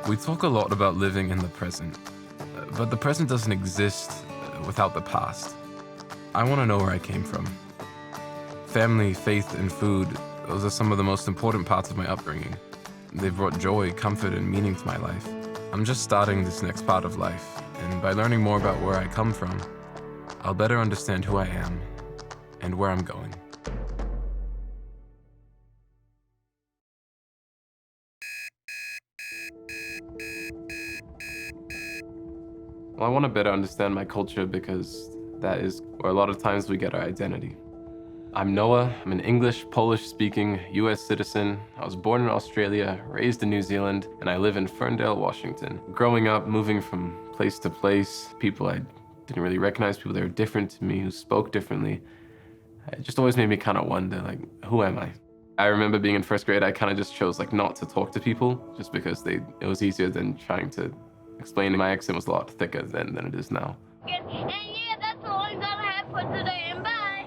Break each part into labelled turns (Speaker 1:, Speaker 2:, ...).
Speaker 1: We talk a lot about living in the present, but the present doesn't exist without the past. I want to know where I came from. Family, faith, and food, those are some of the most important parts of my upbringing. They've brought joy, comfort, and meaning to my life. I'm just starting this next part of life, and by learning more about where I come from, I'll better understand who I am and where I'm going. Well, I want to better understand my culture because that is where a lot of times we get our identity. I'm Noah. I'm an English, Polish-speaking US citizen. I was born in Australia, raised in New Zealand, and I live in Ferndale, Washington. Growing up, moving from place to place, people I didn't really recognize, people that were different to me, who spoke differently, it just always made me kind of wonder, like, who am I? I remember being in first grade, I kind of just chose like not to talk to people just because it was easier than trying to explain. My accent was a lot thicker than it is now.
Speaker 2: And yeah, that's all I'm gonna have for today, and bye.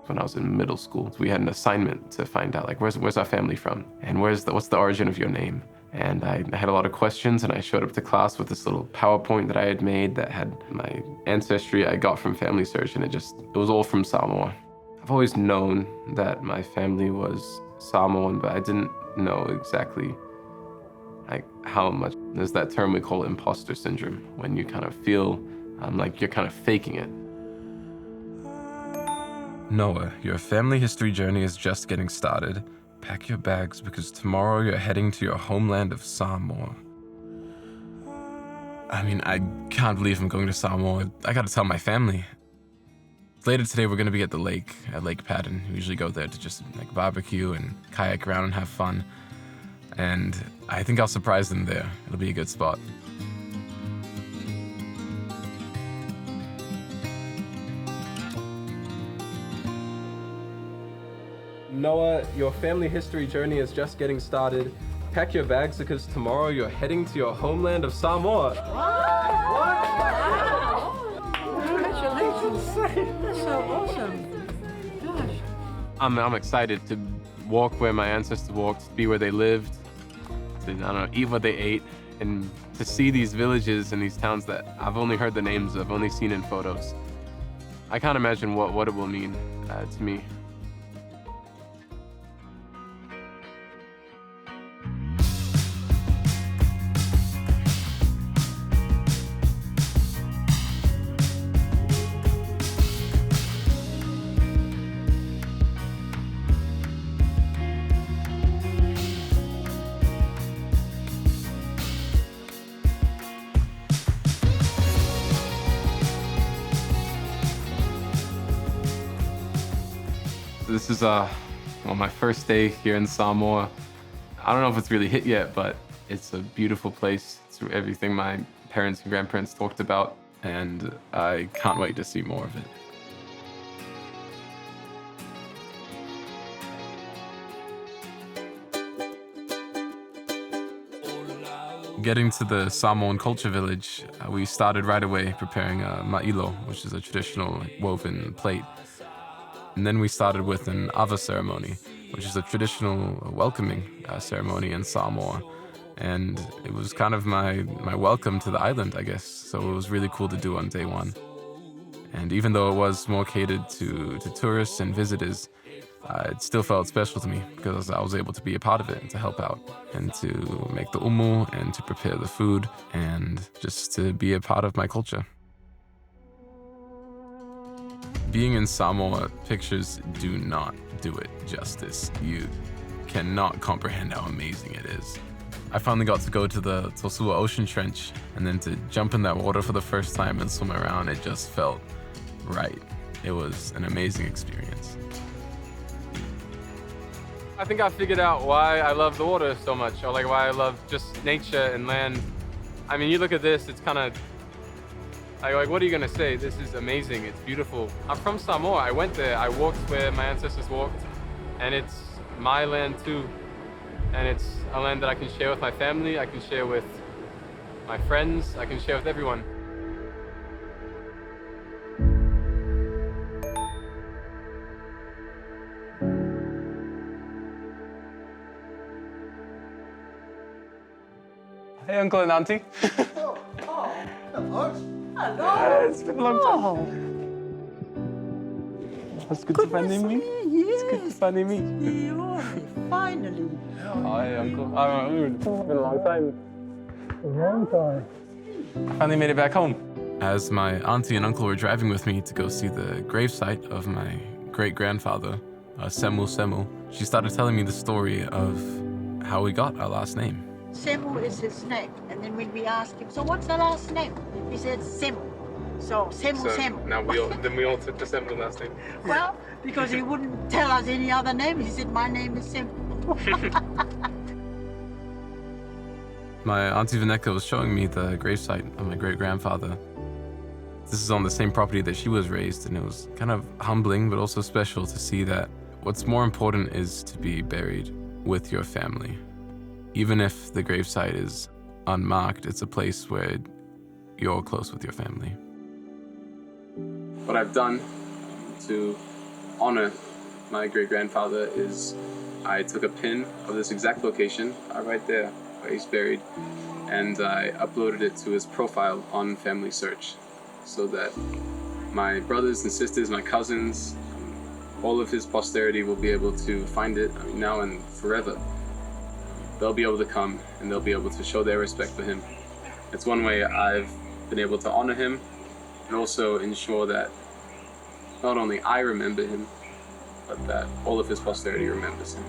Speaker 1: When I was in middle school, we had an assignment to find out, like, where's our family from? And what's the origin of your name? And I had a lot of questions, and I showed up to class with this little PowerPoint that I had made that had my ancestry I got from FamilySearch, and it was all from Samoa. I've always known that my family was Samoan, but I didn't know exactly like how much. There's that term we call imposter syndrome, when you kind of feel like you're kind of faking it. Noah, your family history journey is just getting started. Pack your bags because tomorrow you're heading to your homeland of Samoa. I mean, I can't believe I'm going to Samoa. I gotta tell my family. Later today, we're gonna be at the lake, at Lake Patton. We usually go there to just like barbecue and kayak around and have fun. And I think I'll surprise them there. It'll be a good spot. Noah, your family history journey is just getting started. Pack your bags because tomorrow you're heading to your homeland of Samoa.
Speaker 3: Congratulations. That's so awesome. Gosh.
Speaker 1: I'm excited to walk where my ancestors walked, be where they lived, to, I don't know, eat what they ate, and to see these villages and these towns that I've only heard the names of, only seen in photos. I can't imagine what it will mean to me. This is my first day here in Samoa. I don't know if it's really hit yet, but it's a beautiful place. It's everything my parents and grandparents talked about, and I can't wait to see more of it. Getting to the Samoan culture village, we started right away preparing a ma'ilo, which is a traditional woven plate. And then we started with an ava ceremony, which is a traditional welcoming ceremony in Samoa. And it was kind of my welcome to the island, I guess. So it was really cool to do on day one. And even though it was more catered to tourists and visitors, it still felt special to me because I was able to be a part of it and to help out and to make the umu and to prepare the food and just to be a part of my culture. Being in Samoa, pictures do not do it justice. You cannot comprehend how amazing it is. I finally got to go to the Tosua Ocean Trench, and then to jump in that water for the first time and swim around, it just felt right. It was an amazing experience. I think I figured out why I love the water so much, or like why I love just nature and land. I mean, you look at this, it's kind of like, what are you gonna say? This is amazing, it's beautiful. I'm from Samoa, I went there, I walked where my ancestors walked, and it's my land too. And it's a land that I can share with my family, I can share with my friends, I can share with everyone. Hey, uncle and auntie.
Speaker 3: Hello.
Speaker 1: It's been a long time. It's good to finally meet. It's good to finally meet.
Speaker 3: Finally.
Speaker 1: Hi, uncle. It's been a long time. I finally made it back home. As my auntie and uncle were driving with me to go see the gravesite of my great-grandfather, Semu, she started telling me the story of how we got our last name.
Speaker 3: Semu is his name. And then when we asked him, so what's the last name? He said Semu. So Semu.
Speaker 1: Now we all took the Semu last name.
Speaker 3: Well, because he wouldn't tell us any other name. He said, my name is Semu.
Speaker 1: My auntie Vaneka was showing me the gravesite of my great-grandfather. This is on the same property that she was raised, and it was kind of humbling but also special to see that what's more important is to be buried with your family. Even if the gravesite is unmarked, it's a place where you're close with your family. What I've done to honor my great-grandfather is I took a pin of this exact location, right there where he's buried, and I uploaded it to his profile on FamilySearch so that my brothers and sisters, my cousins, all of his posterity will be able to find it now and forever. They'll be able to come and they'll be able to show their respect for him. It's one way I've been able to honor him and also ensure that not only I remember him, but that all of his posterity remembers him.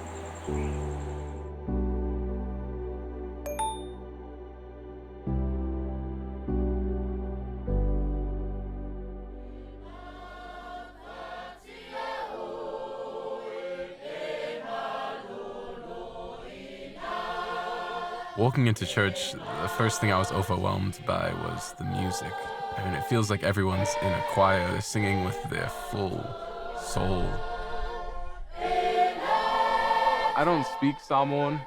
Speaker 1: Walking into church, the first thing I was overwhelmed by was the music. I mean, it feels like everyone's in a choir, they're singing with their full soul. I don't speak Samoan.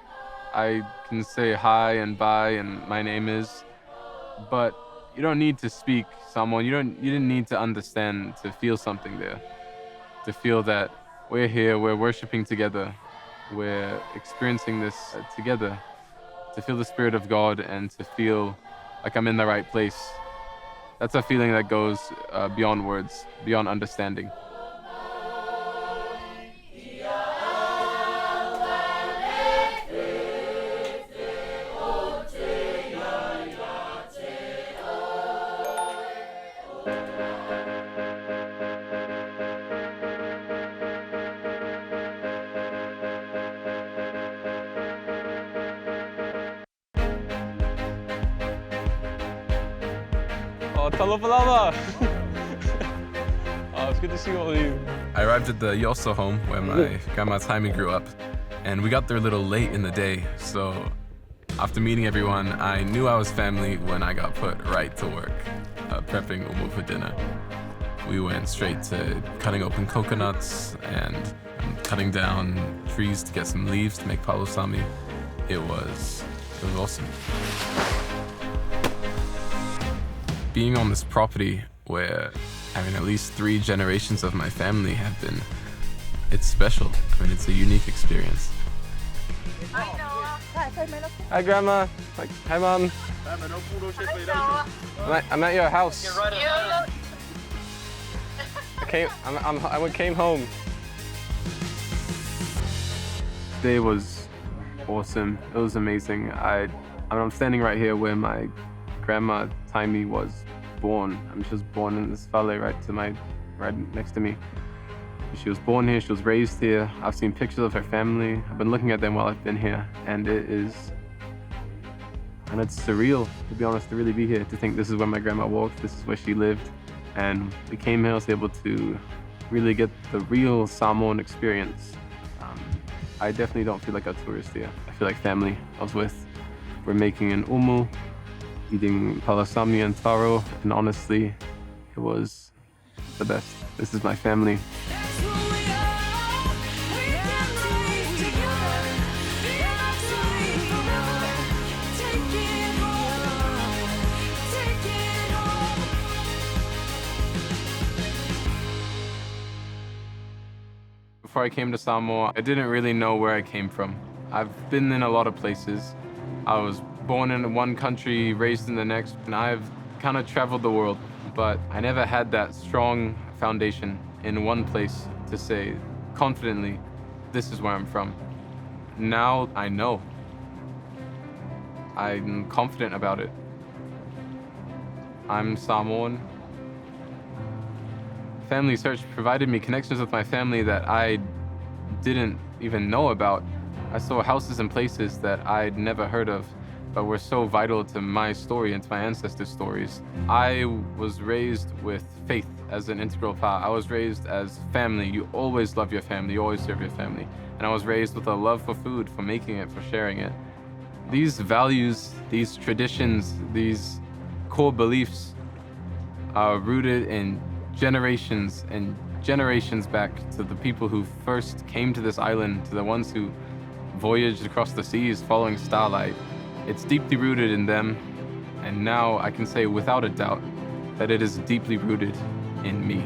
Speaker 1: I can say hi and bye and my name is, but you don't need to speak Samoan. You didn't need to understand to feel something there. To feel that we're here, we're worshiping together, we're experiencing this together. To feel the Spirit of God and to feel like I'm in the right place. That's a feeling that goes beyond words, beyond understanding. Oh, Talopalava! Oh, it's good to see all of you. I arrived at the Yoso home where my grandma Taimi grew up, and we got there a little late in the day, so after meeting everyone, I knew I was family when I got put right to work, prepping umu for dinner. We went straight to cutting open coconuts and cutting down trees to get some leaves to make palosami. It was awesome. Being on this property where, at least 3 generations of my family have been, it's special. It's a unique experience. Hi, Grandma. Hi, Mom. I'm at your house. I came home. Today was awesome. It was amazing. I'm standing right here where my grandma Taimi was born. She was born in this valley right next to me. She was born here, she was raised here. I've seen pictures of her family. I've been looking at them while I've been here, and it's surreal, to be honest, to really be here, to think this is where my grandma walked, this is where she lived. And we came here, I was able to really get the real Samoan experience. I definitely don't feel like a tourist here. I feel like family. I was with, we're making an umu, eating palosami and taro, and honestly, it was the best. This is my family. Before I came to Samoa, I didn't really know where I came from. I've been in a lot of places. I was born in one country, raised in the next, and I've kind of traveled the world, but I never had that strong foundation in one place to say confidently, this is where I'm from. Now I know. I'm confident about it. I'm Samoan. FamilySearch provided me connections with my family that I didn't even know about. I saw houses and places that I'd never heard of, but were so vital to my story and to my ancestors' stories. I was raised with faith as an integral part. I was raised as family. You always love your family, you always serve your family. And I was raised with a love for food, for making it, for sharing it. These values, these traditions, these core beliefs are rooted in generations and generations back to the people who first came to this island, to the ones who voyaged across the seas following starlight. It's deeply rooted in them, and now I can say without a doubt that it is deeply rooted in me.